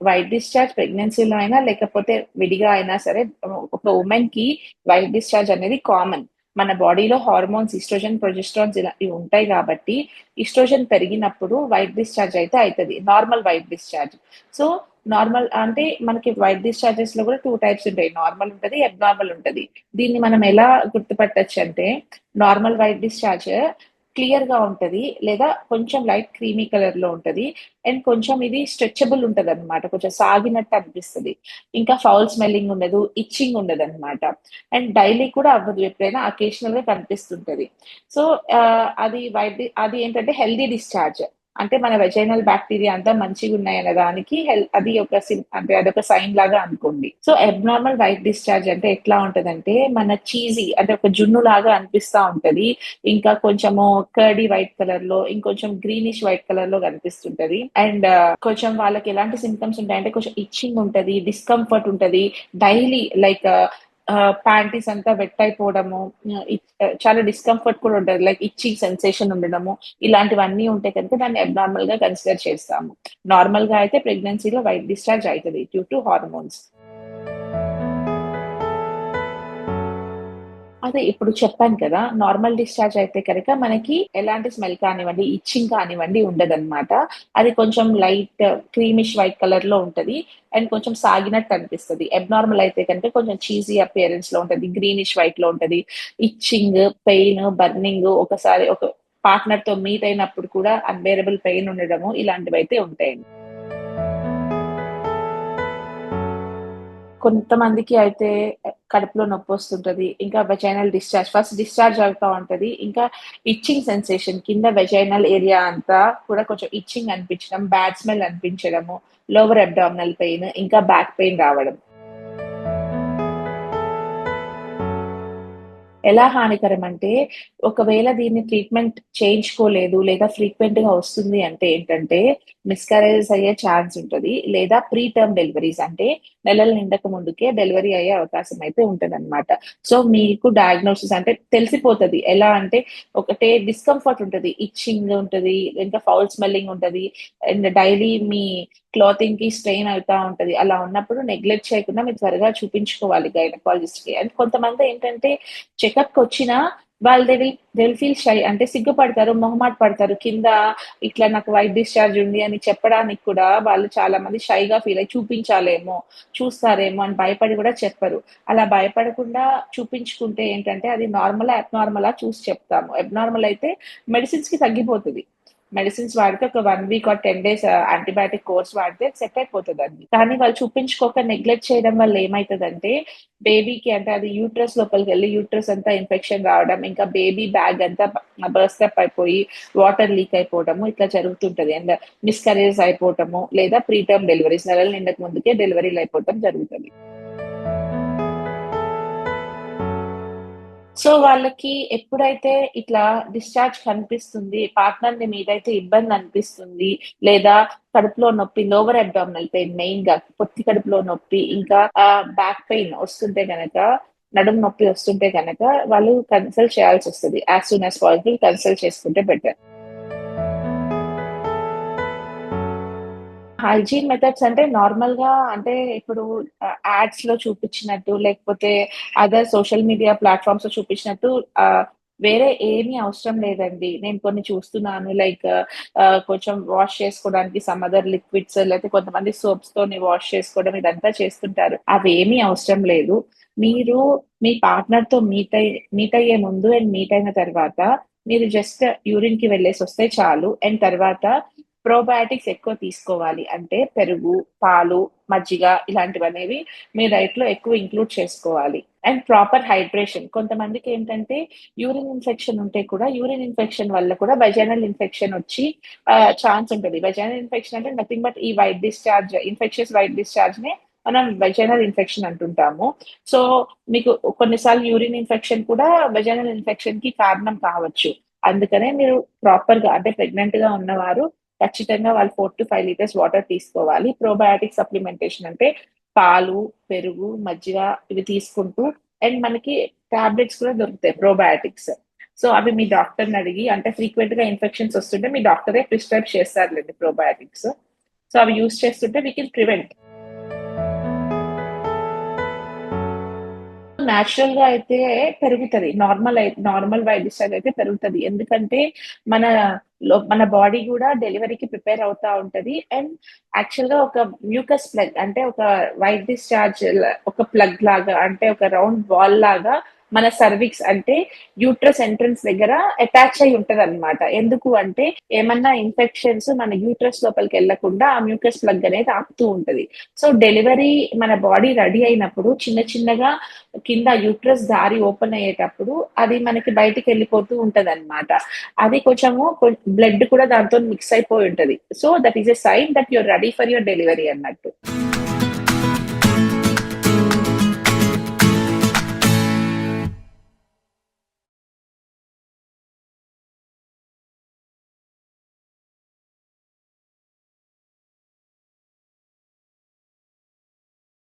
White discharge ప్రెగ్నెన్సీలో అయినా లేకపోతే విడిగా అయినా సరే ఒక ఉమెన్ కి వైట్ డిశ్చార్జ్ అనేది కామన్. మన బాడీలో హార్మోన్స్ ఈస్ట్రోజన్ ప్రొజెస్ట్రాన్స్ ఇలా ఇవి ఉంటాయి కాబట్టి ఈస్ట్రోజన్ పెరిగినప్పుడు వైట్ డిశ్చార్జ్ అయితే అవుతుంది, normal white discharge. So normal అంటే మనకి వైట్ డిశ్చార్జెస్ లో కూడా టూ టైప్స్ ఉంటాయి, నార్మల్ ఉంటది, అబ్నార్మల్ ఉంటది. దీన్ని మనం ఎలా గుర్తుపట్టచ్చు అంటే నార్మల్ వైట్ డిశ్చార్జ్ క్లియర్ గా ఉంటది లేదా కొంచెం లైట్ క్రీమీ కలర్ లో ఉంటది. అండ్ కొంచెం ఇది స్ట్రెచబుల్ ఉంటది అనమాట, కొంచెం సాగినట్టు అనిపిస్తుంది. ఇంకా ఫౌల్ స్మెల్లింగ్ ఉండదు, ఇచ్చింగ్ ఉండదు అనమాట. అండ్ డైలీ కూడా అవ్వదు, ఎప్పుడైనా అకేషనల్ గా కనిపిస్తుంటది. సో అది ఏంటంటే హెల్దీ డిశ్చార్జ్. అంటే మన వెజైనల్ బ్యాక్టీరియా అంతా మంచిగా ఉన్నాయన్న దానికి అది ఒక అంటే అదొక సైన్ లాగా అనుకోండి. సో అబ్నార్మల్ వైట్ డిశ్చార్జ్ అంటే ఎట్లా ఉంటదంటే మన చీజీ అంటే ఒక జున్ను లాగా అనిపిస్తా ఉంటది. ఇంకా కొంచెము కర్డీ వైట్ కలర్ లో, ఇంకొంచెం గ్రీనిష్ వైట్ కలర్ లో కనిపిస్తుంటది. అండ్ కొంచెం వాళ్ళకి ఎలాంటి సిమ్టమ్స్ ఉంటాయంటే కొంచెం ఇచ్చింగ్ ఉంటది, డిస్కంఫర్ట్ ఉంటది. డైలీ లైక్ ప్యాంటీస్ అంతా వెట్ అయిపోవడము, చాలా డిస్కంఫర్ట్ కూడా ఉంటది, లైక్ ఇచ్చింగ్ సెన్సేషన్ ఉండడము. ఇలాంటివన్నీ ఉంటే కనుక దాన్ని అబ్నార్మల్ గా కన్సిడర్ చేస్తాము. నార్మల్ గా అయితే ప్రెగ్నెన్సీలో వైట్ డిశ్చార్జ్ అవుతుంది డ్యూ టు హార్మోన్స్. అదే ఇప్పుడు చెప్పాను కదా, నార్మల్ డిశ్చార్జ్ అయితే కనుక మనకి ఎలాంటి స్మెల్ కానివ్వండి, ఇచ్చింగ్ కానివ్వండి ఉండదన్నమాట. అది కొంచెం లైట్ క్రీమిష్ వైట్ కలర్ లో ఉంటది. అండ్ కొంచెం సాగినట్టు అనిపిస్తుంది. అబ్నార్మల్ అయితే కనుక కొంచెం చీజీ అపియరెన్స్ లో ఉంటది, గ్రీనిష్ వైట్ లో ఉంటది. ఇచ్చింగ్, పెయిన్, బర్నింగ్, ఒకసారి ఒక పార్ట్నర్ తో మీట్ అయినప్పుడు కూడా అన్బేరబుల్ పెయిన్ ఉండడము, ఇలాంటివి అయితే ఉంటాయండి. కొంతమందికి అయితే కడుపులో నొప్పి వస్తుంటది. ఇంకా వెజైనల్ డిశ్చార్జ్ ఫస్ట్ డిశ్చార్జ్ అవుతా ఉంటది. ఇంకా ఇచ్చింగ్ సెన్సేషన్ కింద వెజైనల్ ఏరియా అంతా కూడా కొంచెం ఇచ్చింగ్ అనిపించడం, బ్యాడ్ స్మెల్ అనిపించడము, లోవర్ అబ్డామినల్ పెయిన్, ఇంకా బ్యాక్ పెయిన్ రావడం. ఎలా హానికరం అంటే, ఒకవేళ దీన్ని ట్రీట్మెంట్ చేయించుకోలేదు లేదా ఫ్రీక్వెంట్ గా వస్తుంది అంటే ఏంటంటే, మిస్‌క్యారేజెస్ అయ్యే ఛాన్స్ ఉంటది. లేదా ప్రీ టర్మ్ డెలివరీస్ అంటే నెలలు నిండక ముందుకే డెలివరీ అయ్యే అవకాశం అయితే ఉంటదనమాట. సో, మీకు డయాగ్నోసిస్ అంటే తెలిసిపోతది. ఎలా అంటే ఒకటే డిస్కంఫర్ట్ ఉంటది, ఇచ్చింగ్ ఉంటది, ఇంకా ఫౌల్ స్మెల్లింగ్ ఉంటది. అండ్ డైలీ మీ క్లాతింగ్ కి స్ట్రెయిన్ అవుతా ఉంటది. అలా ఉన్నప్పుడు నెగ్లెక్ట్ చేయకుండా మీరు త్వరగా చూపించుకోవాలి గైనకాలజిస్ట్ కి. అండ్ కొంతమంది ఏంటంటే చెకప్‌కొచ్చినా వాళ్ళు దే విల్ ఫీల్ షై అంటే సిగ్గుపడతారు, మొహమాట పడతారు. కింద ఇట్లా నాకు వైట్ డిశ్చార్జ్ ఉంది అని చెప్పడానికి కూడా వాళ్ళు చాలా మంది షైగా ఫీల్ అయ్యి చూపించాలేమో, చూస్తారేమో అని భయపడి కూడా చెప్పరు. అలా భయపడకుండా చూపించుకుంటే ఏంటంటే అది నార్మలా, అబ్నార్మలా చూసి చెప్తాము. అబ్నార్మల్ అయితే మెడిసిన్స్‌కి తగ్గిపోతది. మెడిసిన్స్ వాడితే ఒక 1 week or 10 days antibiotic course వాడితే సెట్ అయిపోతదండి. కానీ వాళ్ళు చూపించుకోక నెగ్లెక్ట్ చేయడం వల్ల ఏమైతదంటే, బేబీకి అంటే అది యూట్రస్ లోపలికెళ్ళి యూట్రస్ అంతా ఇన్ఫెక్షన్ రావడం, ఇంకా బేబీ బ్యాగ్ అంతా బర్స్ట్ అప్ అయిపోయి వాటర్ లీక్ అయిపోవడము ఇట్లా జరుగుతుంటది. అండ్ మిస్‌కరేజెస్ అయిపోవటము లేదా ప్రీ టర్మ్ డెలివరీస్ నెలలు నిండక ముందుకే డెలివరీలు అయిపోవటం జరుగుతది. సో వాళ్ళకి ఎప్పుడైతే ఇట్లా డిశ్చార్జ్ కనిపిస్తుంది, పార్ట్నర్‌ని మీదైతే ఇబ్బంది అనిపిస్తుంది, లేదా కడుపులో నొప్పి, లోవర్ అబ్డామినల్ పెయిన్ మెయిన్‌గా పొత్తి కడుపులో నొప్పి, ఇంకా బ్యాక్ పెయిన్ వస్తుంటే గనక, నడుము నొప్పి వస్తుంటే గనక వాళ్ళు కన్సల్ట్ చేయాల్సొస్తది. As soon as possible consult చేసుకుంటే బెటర్. హైజీన్ మెథడ్స్ అంటే నార్మల్‌గా అంటే ఇప్పుడు యాడ్స్‌లో చూపించినట్టు లేకపోతే అదర్ సోషల్ మీడియా ప్లాట్‌ఫార్మ్స్‌లో చూపించినట్టు వేరే ఏమీ అవసరం లేదండి. నేను కొన్ని చూస్తున్నాను లైక్ కొంచెం వాష్ చేసుకోవడానికి సమ్ అదర్ లిక్విడ్స్ లేకపోతే కొంతమంది సోప్స్‌తోని వాష్ చేసుకోవడం ఇదంతా చేస్తుంటారు. అవేమీ అవసరం లేదు. మీరు మీ పార్ట్నర్‌తో మీట్ అయ్యే ముందు అండ్ మీట్ అయిన తర్వాత మీరు జస్ట్ యూరిన్‌కి వెళ్ళేసొస్తే చాలు. అండ్ తర్వాత ప్రోబయాటిక్స్ ఎక్కువ తీసుకోవాలి. అంటే పెరుగు, పాలు, మజ్జిగ ఇలాంటివనేవి మీ డైట్‌లో ఎక్కువ ఇంక్లూడ్ చేసుకోవాలి. And proper hydration. కొంతమందికేంటంటే యూరిన్ ఇన్ఫెక్షన్ ఉంటే కూడా యూరిన్ ఇన్ఫెక్షన్ వల్ల కూడా వెజైనల్ ఇన్ఫెక్షన్ వచ్చి ఛాన్స్ ఉంటది. వెజైనల్ ఇన్ఫెక్షన్ అంటే నథింగ్ బట్ ఈ వైట్ డిశ్చార్జ్, ఇన్ఫెక్షస్ వైట్ డిశ్చార్జ్‌నే మనం వెజైనల్ ఇన్ఫెక్షన్ అంటుంటాము. సో, మీకు కొన్నిసార్లు యూరిన్ ఇన్ఫెక్షన్ కూడా వెజైనల్ ఇన్ఫెక్షన్‌కి కారణం కావచ్చు. అందుకనే మీరు ప్రాపర్‌గా అంటే ప్రెగ్నెంట్‌గా ఉన్నవారు ఖచ్చితంగా వాళ్ళు 4-5 లీటర్స్ వాటర్ తీసుకోవాలి. ప్రోబయాటిక్ సప్లిమెంటేషన్ అంటే పాలు, పెరుగు, మజ్జిగ ఇవి తీసుకుంటూ అండ్ మనకి టాబ్లెట్స్ కూడా దొరుకుతాయి ప్రోబయాటిక్స్. సో, అవి మీ డాక్టర్‌ని అడిగి అంటే ఫ్రీక్వెంట్‌గా ఇన్ఫెక్షన్స్ వస్తుంటే మీ డాక్టరే ప్రిస్క్రైబ్ చేస్తారులెండి ప్రోబయాటిక్స్. సో అవి యూస్ చేస్తుంటే వీ కెన్ ప్రివెంట్. నేచురల్ గా అయితే పెరుగుతది. నార్మల్ వైట్ డిశ్చార్జ్ అయితే పెరుగుతది. ఎందుకంటే మన మన బాడీ గూడా డెలివరీకి ప్రిపేర్ అవుతా ఉంటది. అండ్ యాక్చువల్‌గా ఒక మ్యూకస్ ప్లగ్ అంటే ఒక వైట్ డిశ్చార్జ్ ఒక ప్లగ్ లాగా అంటే ఒక రౌండ్ బాల్ లాగా మన సర్విక్స్ అంటే యూట్రస్ ఎంట్రన్స్ దగ్గర అటాచ్ అయ్యి ఉంటదనమాట. ఎందుకు అంటే ఏమన్నా ఇన్ఫెక్షన్స్ మన యూట్రస్ లోపలికెళ్ళకుండా ఆ మ్యూకస్ ప్లగ్ అనేది ఆపుతూ ఉంటది. సో డెలివరీ మన బాడీ రెడీ అయినప్పుడు చిన్న చిన్నగా కింద యూట్రస్ దారి ఓపెన్ అయ్యేటప్పుడు అది మనకి బయటికెళ్ళిపోతూ ఉంటదనమాట. అది కొంచెము బ్లడ్ కూడా దాంతో మిక్స్ అయిపోయి ఉంటది. So that is a sign that you're ready for your delivery అన్నట్టు.